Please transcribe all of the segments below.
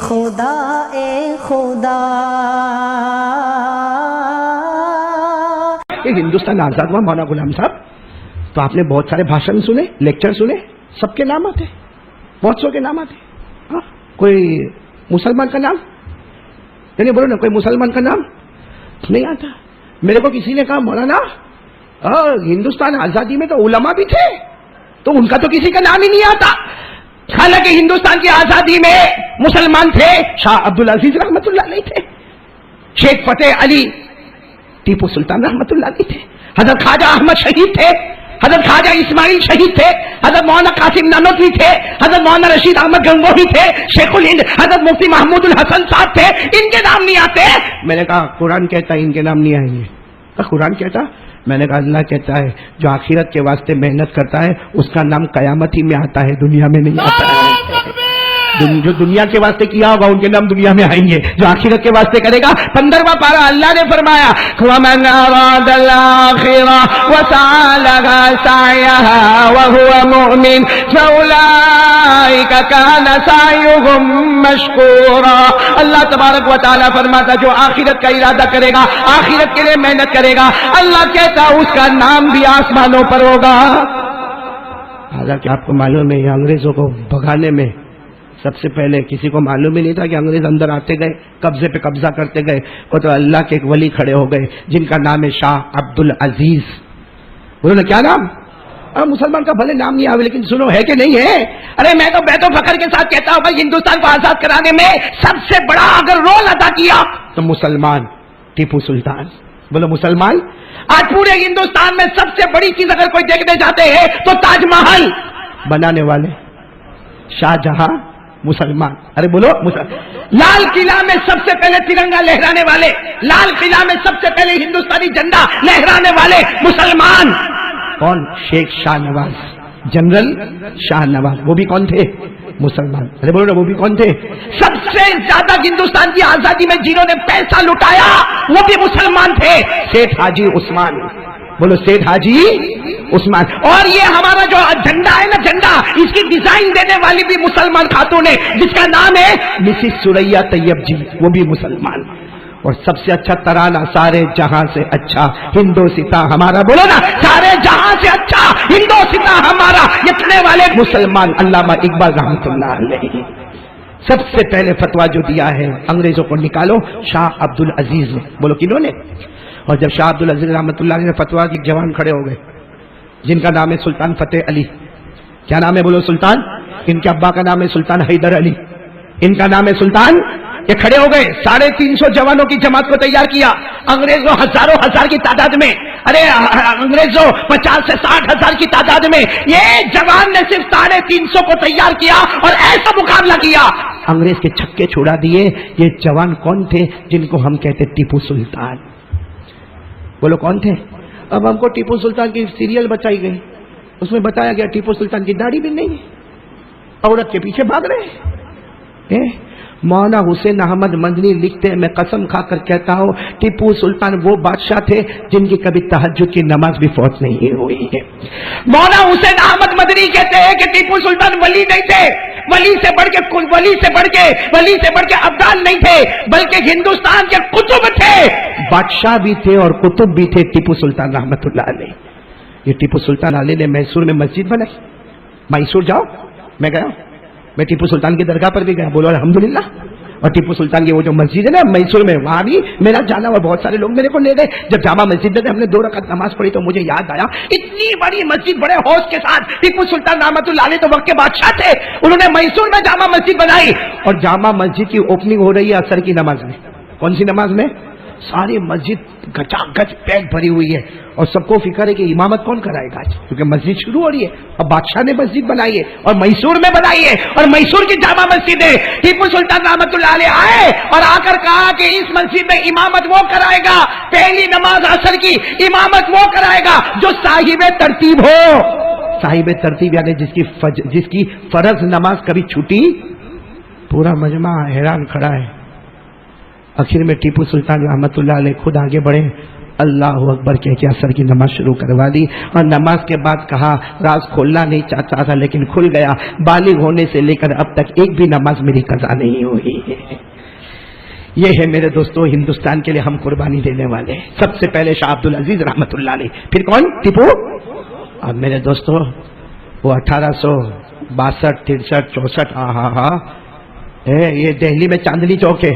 خدا اے خدا. یہ ہندوستان آزاد ہوا مولانا غلام صاحب تو آپ نے بہت سارے بھاشن سنے، لیکچر سنے، سب کے نام آتے، بہت سو کے نام آتے. کوئی مسلمان کا نام یعنی بولو نا، کوئی مسلمان کا نام نہیں آتا. میرے کو کسی نے کہا مولانا ہندوستان آزادی میں تو علماء بھی تھے، تو ان کا تو کسی کا نام ہی نہیں آتا. حالانکہ ہندوستان کی آزادی میں مسلمان تھے. شاہ عبدالعزیز رحمت اللہ علیہ تھے، شیخ فتح علی ٹیپو سلطان رحمت اللہ علیہ تھے، حضرت خواجہ احمد شہید تھے، حضرت خواجہ اسماعیل شہید تھے، حضرت مولانا قاسم نانوتوی تھے، حضرت مولانا رشید احمد گنگوہی تھے، شیخ الہند حضرت مفتی محمود الحسن صاحب تھے. ان کے نام نہیں آتے. میں نے کہا قرآن کہتا ہے ان کے نام نہیں آئیں گے. قرآن کہتا، میں نے کہا اللہ کہتا ہے جو آخرت کے واسطے محنت کرتا ہے اس کا نام قیامت ہی میں آتا ہے، دنیا میں نہیں آتا ہے. جو دنیا کے واسطے کیا ہوگا ان کے نام دنیا میں آئیں گے، جو آخرت کے واسطے کرے گا. 15واں پارہ اللہ نے فرمایا وَمَنْ أَرَادَ الْآخِرَةَ وَسَعَى لَهَا سَعْيَهَا وَهُوَ مُؤْمِنٌ فَأُولَٰئِكَ كَانَ سَعْيُهُمْ مَشْكُورًا. اللہ تبارک و تعالیٰ فرماتا جو آخرت کا ارادہ کرے گا، آخرت کے لیے محنت کرے گا، اللہ کہتا اس کا نام بھی آسمانوں پر ہوگا. حالانکہ آپ کو معلوم ہے یہ انگریزوں کو بھگانے میں سب سے پہلے کسی کو معلوم ہی نہیں تھا کہ انگریز اندر آتے گئے، قبضے پہ قبضہ کرتے گئے. وہ تو اللہ کے ایک ولی کھڑے ہو گئے جن کا نام ہے شاہ عبدالعزیز. بولو نا کیا نام؟ مسلمان کا بھلے نام نہیں آئے لیکن سنو ہے کہ نہیں ہے. ارے میں تو بیت و فخر کے ساتھ کہتا ہوں بھائی ہندوستان کو آزاد کرانے میں سب سے بڑا اگر رول ادا کیا تو مسلمان ٹیپو سلطان. بولو مسلمان. آج پورے ہندوستان میں سب سے بڑی چیز اگر کوئی دیکھنے جاتے ہیں تو تاج محل بنانے والے شاہ جہاں مسلمان. ارے بولو لال قلعہ میں سب سے پہلے ترنگا لہرانے والے، لال قلعہ میں سب سے پہلے ہندوستانی جھنڈا لہرانے والے مسلمان. کون؟ شیخ شاہ نواز، جنرل شاہ نواز. وہ بھی کون تھے؟ مسلمان. ارے بولو نا وہ بھی کون تھے؟ سب سے زیادہ ہندوستان کی آزادی میں جنہوں نے پیسہ لٹایا وہ بھی مسلمان تھے، سیٹھ حاجی عثمان. بولو سیٹھ حاجی عثمان. اور یہ ہمارا جو جھنڈا ہے نا، جھنڈا اس کی ڈیزائن دینے والی بھی مسلمان خاتون ہے جس کا نام ہے مسز سریا طیب جی، وہ بھی مسلمان. اور سب سے اچھا ترانہ سارے جہاں سے اچھا ہندوستا ہمارا. بولو نا سارے جہاں سے اچھا ہندوستا ہمارا، یہ کہنے والے مسلمان علامہ اقبال رحمۃ اللہ علیہ. سب سے پہلے فتویٰ جو دیا ہے انگریزوں کو نکالو شاہ عبدالعزیز نے. بولو کنہوں نے؟ اور جب شاہ عبدالعزیز رحمۃ اللہ علیہ نے فتویٰ دی، جوان کھڑے ہو گئے جن کا نام ہے سلطان فتح علی. کیا نام ہے؟ بولو سلطان. ان کے ابا کا نام ہے سلطان حیدر علی، ان کا نام ہے سلطان. یہ کھڑے ہو گئے، 350 جوانوں کی جماعت کو تیار کیا. انگریزوں ہزاروں ہزار کی تعداد میں، ارے انگریزوں 50 سے 60 ہزار کی تعداد میں، یہ جوان نے صرف 350 کو تیار کیا اور ایسا مقابلہ کیا انگریز کے چھکے چھوڑا دیے. یہ جوان کون تھے؟ جن کو ہم کہتے ٹیپو سلطان. بولو کون تھے؟ اب ہم کو ٹیپو سلطان کی سیریل بتائی گئی، اس میں بتایا گیا ٹیپو سلطان کی داڑھی بھی نہیں ہے، عورت کے پیچھے بھاگ رہے ہیں. مولانا حسین احمد مدنی لکھتے ہیں میں قسم کھا کر کہتا ہوں ٹیپو سلطان وہ بادشاہ تھے جن کی کبھی تہجد کی نماز بھی فوت نہیں ہوئی ہے. مولانا حسین احمد مدنی کہتے ہیں کہ ٹیپو سلطان ولی نہیں تھے، ولی سے بڑھ کے ابدال نہیں تھے، بلکہ ہندوستان کے قطب تھے، بادشاہ بھی تھے اور قطب بھی تھے ٹیپو سلطان رحمت اللہ علیہ. یہ ٹیپو سلطان علیہ نے میسور میں مسجد بنائی. میسور جاؤ، میں گیا، میں ٹیپو سلطان کی درگاہ پر بھی گیا. بولو الحمدللہ. اور ٹیپو سلطان کی وہ جو مسجد ہے نا میسور میں، وہاں بھی میرا جانا ہوا. بہت سارے لوگ میرے کو لے گئے. جب جامع مسجد میں ہم نے 2 رکعت نماز پڑھی تو مجھے یاد آیا اتنی بڑی مسجد بڑے ہوش کے ساتھ ٹیپو سلطان رحمت اللہ علیہ تو وقت کے بادشاہ تھے، انہوں نے میسور میں جامع مسجد بنائی. اور جامع مسجد کی اوپننگ ہو رہی ہے عصر کی نماز میں. کون سی نماز میں؟ ساری مسجد گچا گچ پیک بھری ہوئی ہے اور سب کو فکر ہے کہ امامت کون کرائے گا کیونکہ مسجد شروع ہو رہی ہے. اب بادشاہ نے مسجد بنائی ہے اور میسور میں بنائی ہے اور میسور کی جامع مسجد ہے. ٹیپو سلطان رحمت اللہ علیہ آئے اور آ کر کہا کہ اس مسجد میں امامت وہ کرائے گا، پہلی نماز عصر کی امامت وہ کرائے گا جو صاحب ترتیب ہو. صاحب ترتیب یعنی جس کی فرض نماز کبھی چھوٹی. پورا مجمع حیران کھڑا ہے. آخر میں ٹیپو سلطان رحمت اللہ علیہ خود آگے بڑھے، اللہ اکبر کہہ کے عصر کی نماز شروع کروا دی. اور نماز کے بعد کہا راز کھولنا نہیں چاہتا تھا لیکن کھل گیا، بالغ ہونے سے لے کر اب تک ایک بھی نماز میری قضا نہیں ہوئی ہے. یہ ہے میرے دوستوں ہندوستان کے لیے ہم قربانی دینے والے. سب سے پہلے شاہ عبد العزیز رحمت اللہ علیہ, پھر کون؟ ٹیپو. اب میرے دوستوں وہ 1862 63 64 ہاں یہ دہلی میں چاندنی چوک ہے,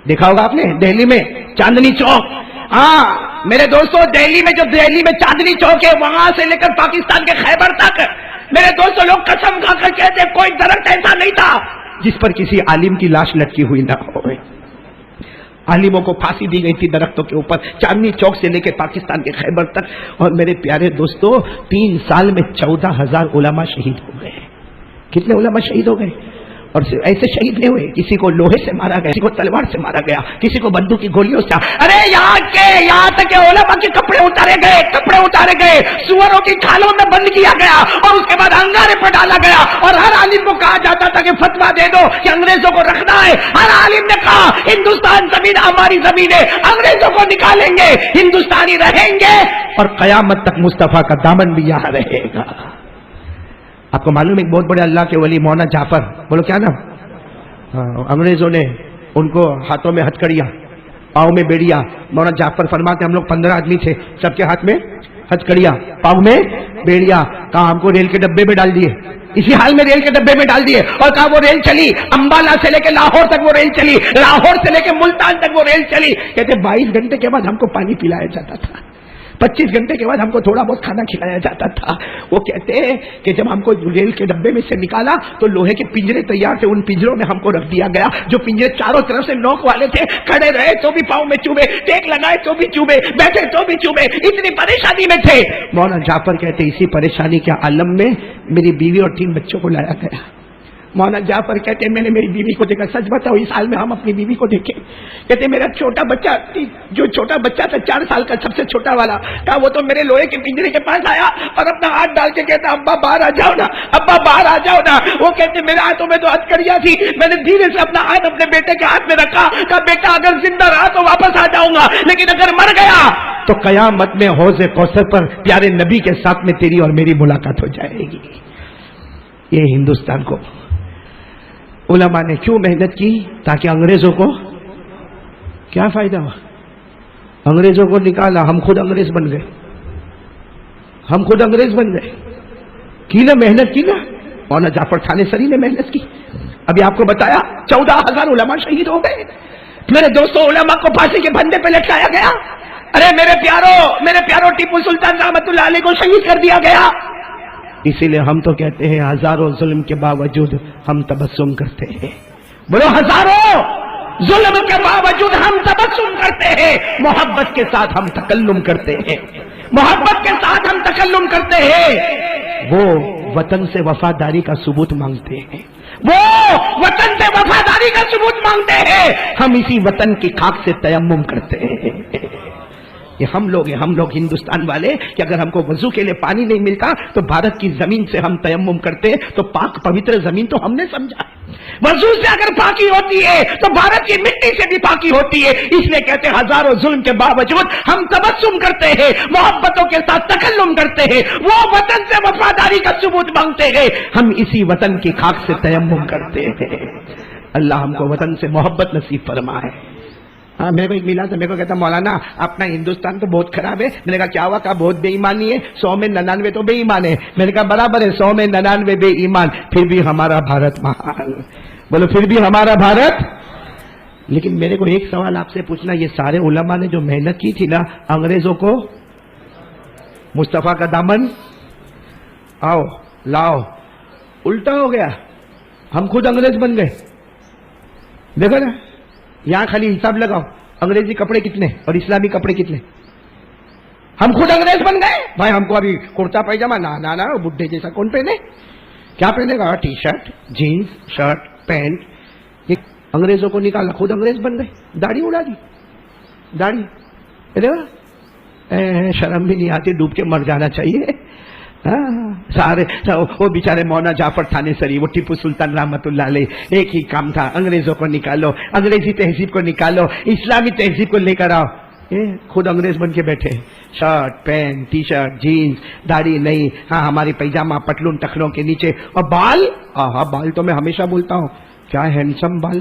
دیکھا ہوگا آپ نے دہلی میں چاندنی چوک. ہاں میرے دوستوں دہلی میں چاندنی چوک ہے, وہاں سے لے کر پاکستان کے خیبر تک میرے دوستوں لوگ قسم کھا کر کہتے ہیں کوئی درخت ایسا نہیں تھا جس پر کسی عالم کی لاش لٹکی ہوئی نہ ہو. عالموں کو پھانسی دی گئی تھی درختوں کے اوپر, چاندنی چوک سے لے کے پاکستان کے خیبر تک. اور میرے پیارے دوستوں 3 سال میں 14,000 علماء شہید ہو گئے. کتنے علماء شہید ہو گئے؟ اور ایسے شہید نہیں ہوئے, کسی کو لوہے سے مارا گیا, کسی کو تلوار سے مارا گیا, کسی کو بندوق کی گولیوں سے. ارے یہاں تک کہ علماء کے کپڑے اتارے گئے, سوروں کی کھالوں میں بند کیا گیا, اور اس کے بعد انگارے پر ڈالا گیا, اور ہر عالم کو کہا جاتا تھا کہ فتویٰ دے دو کہ انگریزوں کو رکھنا ہے. ہر عالم نے کہا ہندوستان زمین ہماری زمین ہے, انگریزوں کو نکالیں گے, ہندوستانی رہیں گے, اور قیامت تک مصطفیٰ کا دامن بھی یہاں رہے گا. آپ کو معلوم ہے ایک بہت بڑے اللہ کے ولی مولانا جعفر, بولو کیا نام, انگریزوں نے ان کو ہاتھوں میں ہتھکڑیاں, پاؤں میں بیڑیا. مولانا جعفر فرماتے ہم لوگ 15 آدمی تھے, سب کے ہاتھ میں ہتھکڑیاں, پاؤں میں بیڑیا. کہا ہم کو ریل کے ڈبے میں ڈال دیے, اسی حال میں ریل کے ڈبے میں ڈال دیے, اور کہا وہ ریل چلی امبالہ سے لے کے لاہور تک, وہ ریل چلی لاہور سے لے کے ملتان تک, وہ ریل چلی. کہتے 22 گھنٹے کے بعد ہم کو پانی پلایا جاتا تھا, 25 گھنٹے کے بعد ہم کو تھوڑا بہت کھانا کھلایا جاتا تھا. وہ کہتے ہیں کہ جب ہم کو ریل کے ڈبے میں سے نکالا تو لوہے کے پنجرے تیار تھے, ان پنجروں میں ہم کو رکھ دیا گیا, جو پنجرے چاروں طرف سے نوک والے تھے. کھڑے رہے تو بھی پاؤں میں چوبے, ٹیک لگائے تو بھی چوبے, بیٹھے تو بھی چوبے, اتنی پریشانی میں تھے. مولانا جعفر کہتے اسی پریشانی کے عالم میں میری بیوی اور 3 بچوں کو لایا گیا. مولانا جعفر کہتے میں نے میری بیوی کو دیکھا, سچ بتاؤ اس حال میں ہم اپنی بیوی کو دیکھے. کہتے میرا چھوٹا بچہ, جو چھوٹا بچہ تھا 4 سال کا, سب سے چھوٹا والا, کہا وہ تو میرے لوہے کے پنجرے کے پاس آیا اور اپنا ہاتھ ڈال کے کہتا ابا باہر آ جاؤ نا, ابا باہر آ جاؤ نا. وہ کہتے میرے ہاتھوں میں تو ہتھکڑیاں تھی, میں نے دھیرے سے اپنا ہاتھ اپنے بیٹے کے ہاتھ میں رکھا, کہا بیٹا اگر زندہ رہا تو واپس آ جاؤں گا, لیکن اگر مر گیا تو قیامت میں حوض کوثر پر پیارے نبی کے ساتھ میں تیری اور میری ملاقات ہو جائے گی. یہ ہندوستان کو علماء نے کیوں محنت کی؟ تاکہ انگریزوں کو کیا فائدہ ہوا؟ انگریزوں کو نکالا, ہم خود انگریز بن گئے, ہم خود انگریز بن گئے. کی نا محنت کی نا, مولانا جعفر تھانے سری نے محنت کی. ابھی آپ کو بتایا 14,000 علماء شہید ہو گئے. میرے دوستوں علماء کو پھانسی کے پھندے پہ لٹکایا گیا. ارے میرے پیاروں ٹیپو سلطان رحمت اللہ علیہ کو شہید کر دیا گیا. اسی لیے ہم تو کہتے ہیں ہزاروں ظلم کے باوجود ہم تبسم کرتے ہیں. بولو ہزاروں ظلم کے باوجود ہم تبسم کرتے ہیں, محبت کے ساتھ ہم تکلم کرتے ہیں, محبت کے ساتھ ہم تکلم کرتے ہیں. وہ وطن سے وفاداری کا ثبوت مانگتے ہیں, وہ وطن سے وفاداری کا ثبوت مانگتے ہیں. ہم اسی وطن کی خاک سے تیمم کرتے ہیں. یہ ہم لوگ ہندوستان والے کہ اگر ہم کو وضو کے لیے پانی نہیں ملتا تو بھارت کی زمین سے ہم تیمم کرتے, تو پاک پوتر زمین تو ہم نے سمجھا. وضو سے اگر پاکی ہوتی ہے تو بھارت کی مٹی سے بھی پاکی ہوتی ہے. اس لیے کہتے ہیں ہزاروں ظلم کے باوجود ہم تبسم کرتے ہیں, محبتوں کے ساتھ تکلم کرتے ہیں, وہ وطن سے وفاداری کا ثبوت مانگتے ہیں. ہم اسی وطن کی خاک سے تیمم کرتے ہیں. اللہ ہم کو وطن سے محبت نصیب فرمائے. ہاں میرے کو ایک ملا تھا, میرے کو کہتا مولانا اپنا ہندوستان تو بہت خراب ہے. میں نے کہا کیا ہوا؟ کہا بہت بے ایمانی ہے, 100 میں 99 تو بے ایمان ہے. میں نے کہا برابر ہے, 100 میں 99 بے ایمان, پھر بھی ہمارا بھارت مہان. بولو پھر بھی ہمارا بھارت. لیکن میرے کو ایک سوال آپ سے پوچھنا, یہ سارے علماء نے جو محنت کی تھی نا, انگریزوں کو مصطفیٰ کا دامن آؤ لاؤ الٹا ہو گیا. ہم خود انگریز بن گئے. دیکھو نا یہاں خالی حساب لگاؤ, انگریزی کپڑے کتنے اور اسلامی کپڑے کتنے. ہم خود انگریز بن گئے. بھائی ہم کو ابھی کرتا پائجامہ نا بڈھے جیسا کون پہنے؟ کیا پہنے گا؟ T shirt, jeans, shirt, pant. یہ انگریزوں کو نکالا, خود انگریز بن گئے. داڑھی اڑا دی, داڑھی شرم بھی نہیں آتی, ڈوب کے مر جانا چاہیے. سارے وہ بیچارے مولانا جعفر تھانے سری, وہ ٹیپو سلطان رحمت اللہ علیہ, ایک ہی کام تھا, انگریزوں کو نکالو, انگریزی تہذیب کو نکالو, اسلامی تہذیب کو لے کر آؤ. خود انگریز بن کے بیٹھے, shirt pant, T shirt, jeans, داڑھی نہیں. ہاں ہماری پیجامہ پتلون ٹخنوں کے نیچے, اور بال, بال تو میں ہمیشہ بولتا ہوں کیا ہینڈسم بال,